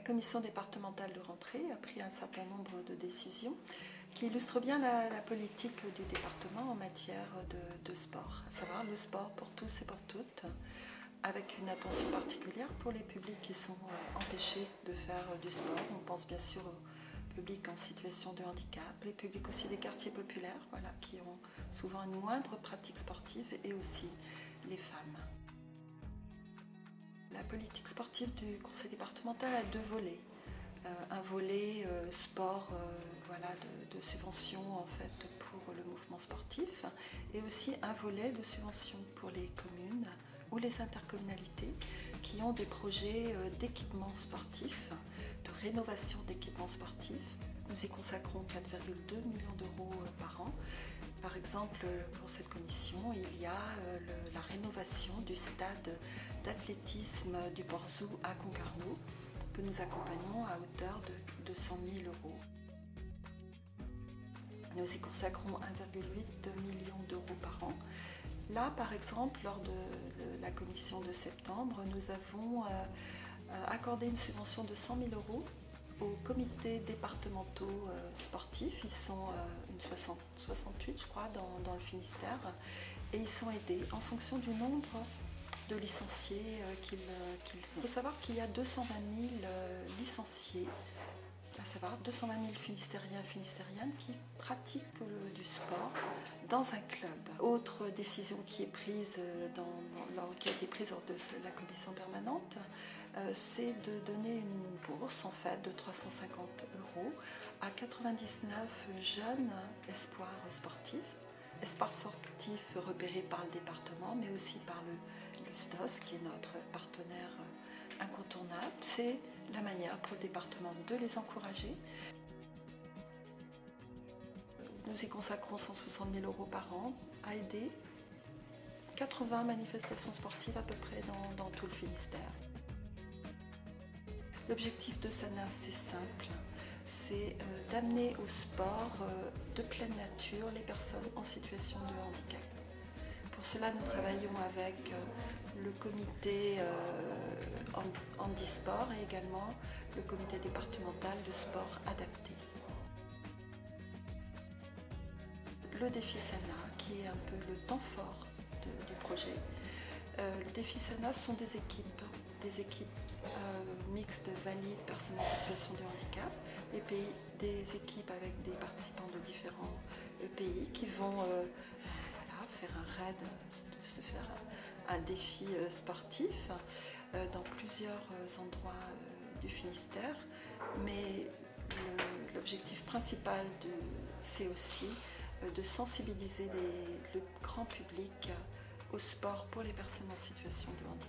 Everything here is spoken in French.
La commission départementale de rentrée a pris un certain nombre de décisions qui illustrent bien la politique du département en matière de sport, à savoir le sport pour tous et pour toutes, avec une attention particulière pour les publics qui sont empêchés de faire du sport. On pense bien sûr aux publics en situation de handicap, les publics aussi des quartiers populaires, voilà, qui ont souvent une moindre pratique sportive, et aussi les femmes. La politique sportive du conseil départemental a deux volets. Un volet sport de subvention en fait, pour le mouvement sportif, et aussi un volet de subvention pour les communes ou les intercommunalités qui ont des projets d'équipement sportif, de rénovation d'équipements sportifs. Nous y consacrons 4,2 millions d'euros par an. Par exemple, pour cette commission, il y a la rénovation du stade d'athlétisme du Borzou à Concarneau, que nous accompagnons à hauteur de 200 000 euros. Nous y consacrons 1,8 million d'euros par an. Là, par exemple, lors de la commission de septembre, nous avons accordé une subvention de 100 000 euros aux comités départementaux sportifs. Ils sont une 68, je crois, dans le Finistère, et ils sont aidés en fonction du nombre de licenciés qu'ils sont. Il faut savoir qu'il y a 220 000 licenciés, à savoir 220 000 Finistériens et Finistériennes qui pratiquent du sport dans un club. Autre décision qui est prise qui a été prise lors de la commission permanente, c'est de donner une bourse en fait de 350 euros à 99 jeunes espoirs sportifs. Espoirs sportifs repérés par le département, mais aussi par le STOS, qui est notre partenaire incontournable. C'est la manière pour le département de les encourager. Nous y consacrons 160 000 euros par an à aider 80 manifestations sportives à peu près dans tout le Finistère. L'objectif de SANA, c'est simple, c'est d'amener au sport de pleine nature les personnes en situation de handicap. Pour cela, nous travaillons avec le comité handisport et également le comité départemental de sport adapté. Le défi SANA, qui est un peu le temps fort du projet. Le défi SANA sont des équipes mixtes valides, personnes en situation de handicap, des équipes avec des participants de différents pays qui vont faire un raid, se faire un défi sportif dans plusieurs endroits du Finistère. Mais l'objectif principal, c'est aussi de sensibiliser le grand public au sport pour les personnes en situation de handicap.